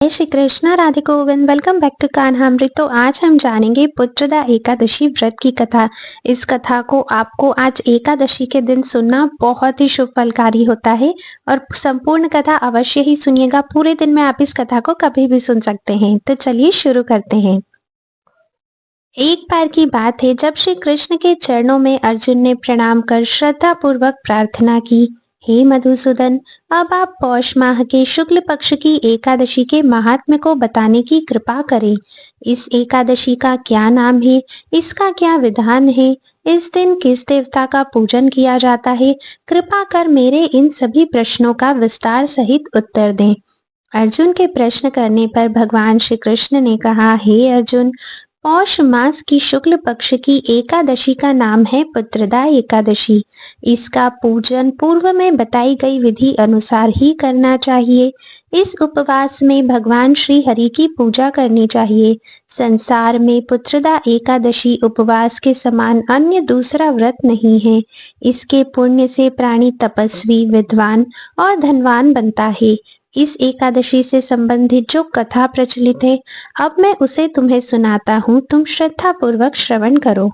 जय Shri Krishna, Radhe Govind. Welcome back to Kanhamrit. तो आज हम जानेंगे पुत्रदा एकादशी व्रत की कथा। इस कथा को आपको आज एकादशी के दिन सुनना बहुत ही शुभ फलकारी होता है और संपूर्ण कथा अवश्य ही सुनिएगा। पूरे दिन में आप इस कथा को कभी भी सुन सकते हैं। तो चलिए शुरू करते हैं। एक बार की बात है जब श्री कृष्ण के चरणों में अर्जुन ने प्रणाम कर श्रद्धा पूर्वक प्रार्थना की, हे मधुसूदन, अब आप पौष माह के शुक्ल पक्ष की एकादशी के महात्म्य को बताने की कृपा करें। इस एकादशी का क्या नाम है, इसका क्या विधान है, इस दिन किस देवता का पूजन किया जाता है, कृपा कर मेरे इन सभी प्रश्नों का विस्तार सहित उत्तर दें। अर्जुन के प्रश्न करने पर भगवान श्री कृष्ण ने कहा, हे अर्जुन, पौष मास की शुक्ल पक्ष की एकादशी का नाम है पुत्रदा एकादशी। इसका पूजन पूर्व में बताई गई विधि अनुसार ही करना चाहिए। इस उपवास में भगवान श्री हरि की पूजा करनी चाहिए। संसार में पुत्रदा एकादशी उपवास के समान अन्य दूसरा व्रत नहीं है। इसके पुण्य से प्राणी तपस्वी, विद्वान और धनवान बनता है। इस एकादशी से संबंधित जो कथा प्रचलित है, अब मैं उसे तुम्हें सुनाता हूँ, तुम श्रद्धा पूर्वक श्रवण करो।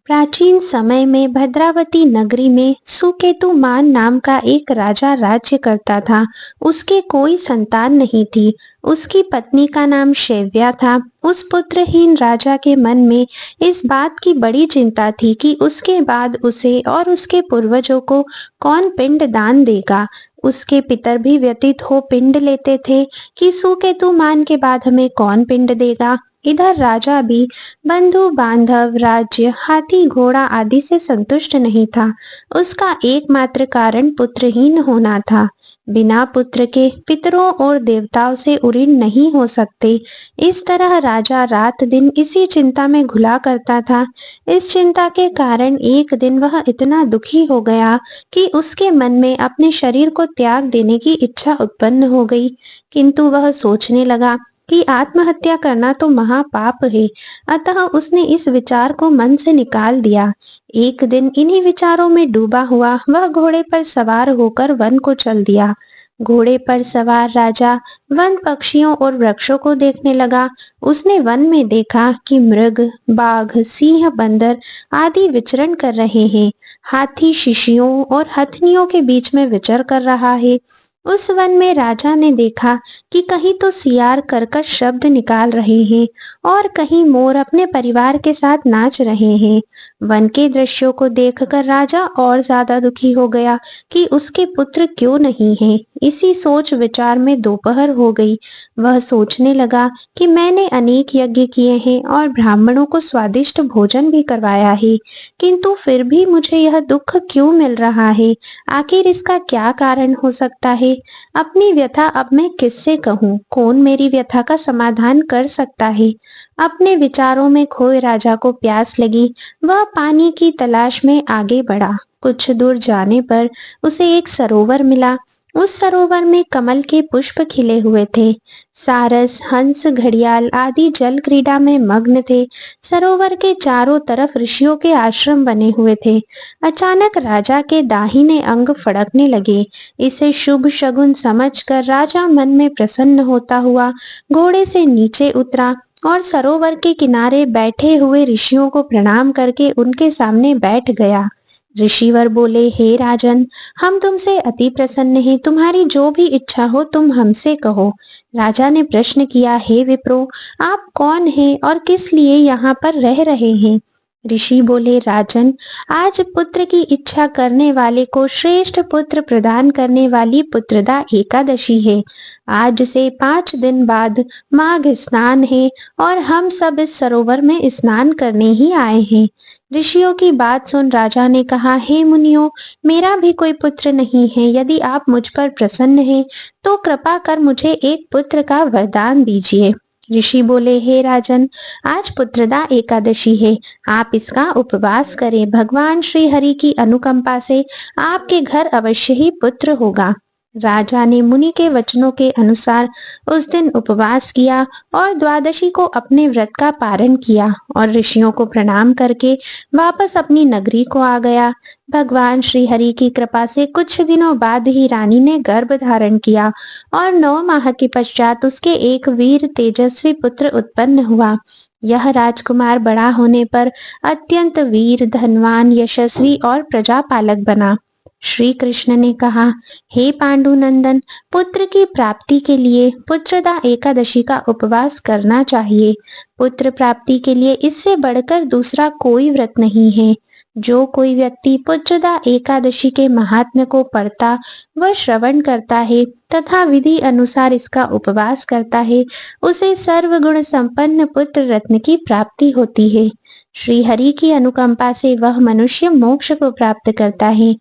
प्राचीन समय में भद्रावती नगरी में सुकेतुमान नाम का एक राजा राज्य करता था। उसके कोई संतान नहीं थी। उसकी पत्नी का नाम शैव्या था। उस पुत्रहीन राजा के मन में इस बात की बड़ी चिंता थी कि उसके बाद उसे और उसके पूर्वजों को कौन पिंड दान देगा। उसके पितर भी व्यतीत हो पिंड लेते थे कि सुकेतुमान के बाद हमें कौन पिंड देगा। इधर राजा भी बंधु बांधव, राज्य, हाथी घोड़ा आदि से संतुष्ट नहीं था। उसका एकमात्र कारण पुत्रहीन होना था। बिना पुत्र के पितरों और देवताओं से उऋण नहीं हो सकते। इस तरह राजा रात दिन इसी चिंता में घुला करता था। इस चिंता के कारण एक दिन वह इतना दुखी हो गया कि उसके मन में अपने शरीर को त्याग देने की इच्छा उत्पन्न हो गई। किंतु वह सोचने लगा कि आत्महत्या करना तो महापाप है। अतः उसने इस विचार को मन से निकाल दिया। एक दिन इन्हीं विचारों में डूबा हुआ वह घोड़े पर सवार होकर वन को चल दिया। घोड़े पर सवार राजा वन पक्षियों और वृक्षों को देखने लगा। उसने वन में देखा कि मृग, बाघ, सिंह, बंदर आदि विचरण कर रहे हैं। हाथी शिशियों और हथनियों के बीच में विचर कर रहा है। उस वन में राजा ने देखा कि कहीं तो सियार कर्कश शब्द निकाल रहे हैं और कहीं मोर अपने परिवार के साथ नाच रहे हैं। वन के दृश्यों को देखकर राजा और ज्यादा दुखी हो गया कि उसके पुत्र क्यों नहीं हैं। इसी सोच विचार में दोपहर हो गई। वह सोचने लगा कि मैंने अनेक यज्ञ किए हैं और ब्राह्मणों को स्वादिष्ट भोजन भी करवाया है, किंतु फिर भी मुझे यह दुख क्यों मिल रहा है। आखिर इसका क्या कारण हो सकता है। अपनी व्यथा अब मैं किससे कहूँ, कौन मेरी व्यथा का समाधान कर सकता है। अपने विचारों में खोए राजा को प्यास लगी। वह पानी की तलाश में आगे बढ़ा। कुछ दूर जाने पर उसे एक सरोवर मिला। उस सरोवर में कमल के पुष्प खिले हुए थे। सारस, हंस, घड़ियाल आदि जल क्रीड़ा में मग्न थे। सरोवर के चारों तरफ ऋषियों के आश्रम बने हुए थे। अचानक राजा के दाहिने अंग फड़कने लगे। इसे शुभ शगुन समझकर राजा मन में प्रसन्न होता हुआ घोड़े से नीचे उतरा और सरोवर के किनारे बैठे हुए ऋषियों को प्रणाम करके उनके सामने बैठ गया। ऋषिवर बोले, हे राजन, हम तुमसे अति प्रसन्न हैं। तुम्हारी जो भी इच्छा हो तुम हमसे कहो। राजा ने प्रश्न किया, हे विप्रो, आप कौन हैं और किस लिए यहाँ पर रह रहे हैं। ऋषि बोले, राजन, आज पुत्र की इच्छा करने वाले को श्रेष्ठ पुत्र प्रदान करने वाली पुत्रदा एकादशी है। आज से 5 दिन बाद माघ स्नान है और हम सब इस सरोवर में स्नान करने ही आए हैं। ऋषियों की बात सुन राजा ने कहा, हे मुनियों, मेरा भी कोई पुत्र नहीं है। यदि आप मुझ पर प्रसन्न हैं तो कृपा कर मुझे एक पुत्र का वरदान दीजिए। ऋषि बोले, हे राजन, आज पुत्रदा एकादशी है। आप इसका उपवास करें। भगवान श्री हरि की अनुकंपा से आपके घर अवश्य ही पुत्र होगा। राजा ने मुनि के वचनों के अनुसार उस दिन उपवास किया और द्वादशी को अपने व्रत का पारण किया और ऋषियों को प्रणाम करके वापस अपनी नगरी को आ गया। भगवान श्री हरि की कृपा से कुछ दिनों बाद ही रानी ने गर्भ धारण किया और 9 माह के पश्चात उसके एक वीर तेजस्वी पुत्र उत्पन्न हुआ। यह राजकुमार बड़ा होने पर अत्यंत वीर, धनवान, यशस्वी और प्रजापालक बना। श्री कृष्ण ने कहा, हे पांडुनंदन, पुत्र की प्राप्ति के लिए पुत्रदा एकादशी का उपवास करना चाहिए। पुत्र प्राप्ति के लिए इससे बढ़कर दूसरा कोई व्रत नहीं है। जो कोई व्यक्ति पुत्रदा एकादशी के महात्म्य को पढ़ता व श्रवण करता है तथा विधि अनुसार इसका उपवास करता है, उसे सर्वगुण संपन्न पुत्र रत्न की प्राप्ति होती है। श्री हरि की अनुकंपा से वह मनुष्य मोक्ष को प्राप्त करता है।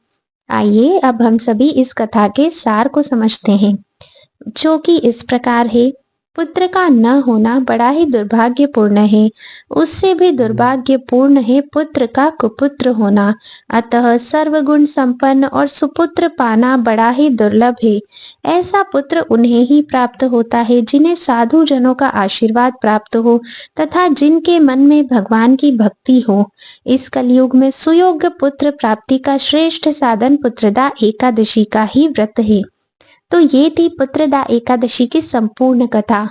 आइए अब हम सभी इस कथा के सार को समझते हैं, जो कि इस प्रकार है। पुत्र का न होना बड़ा ही दुर्भाग्यपूर्ण है। उससे भी दुर्भाग्यपूर्ण है पुत्र का कुपुत्र होना। अतः सर्वगुण संपन्न और सुपुत्र पाना बड़ा ही दुर्लभ है। ऐसा पुत्र उन्हें ही प्राप्त होता है जिन्हें साधु जनों का आशीर्वाद प्राप्त हो तथा जिनके मन में भगवान की भक्ति हो। इस कलयुग में सुयोग्य पुत्र प्राप्ति का श्रेष्ठ साधन पुत्रदा एकादशी का ही व्रत है। तो ये थी पुत्रदा एकादशी की संपूर्ण कथा।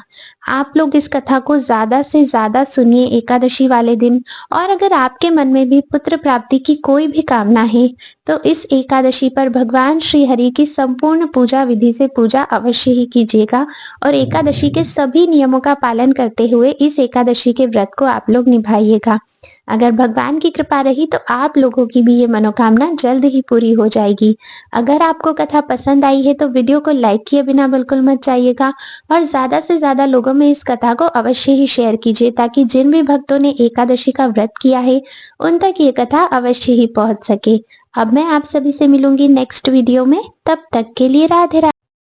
आप लोग इस कथा को ज्यादा से ज्यादा सुनिए एकादशी वाले दिन। और अगर आपके मन में भी पुत्र प्राप्ति की कोई भी कामना है तो इस एकादशी पर भगवान श्री हरि की संपूर्ण पूजा विधि से पूजा अवश्य ही कीजिएगा और एकादशी के सभी नियमों का पालन करते हुए इस एकादशी के व्रत को आप लोग निभाइएगा। अगर भगवान की कृपा रही तो आप लोगों की भी ये मनोकामना जल्द ही पूरी हो जाएगी। अगर आपको कथा पसंद आई है तो वीडियो को लाइक किए बिना बिल्कुल मत जाइएगा और ज्यादा से ज्यादा लोगों में इस कथा को अवश्य ही शेयर कीजिए, ताकि जिन भी भक्तों ने एकादशी का व्रत किया है उन तक ये कथा अवश्य ही पहुंच सके। अब मैं आप सभी से मिलूंगी नेक्स्ट वीडियो में। तब तक के लिए राधे राधे।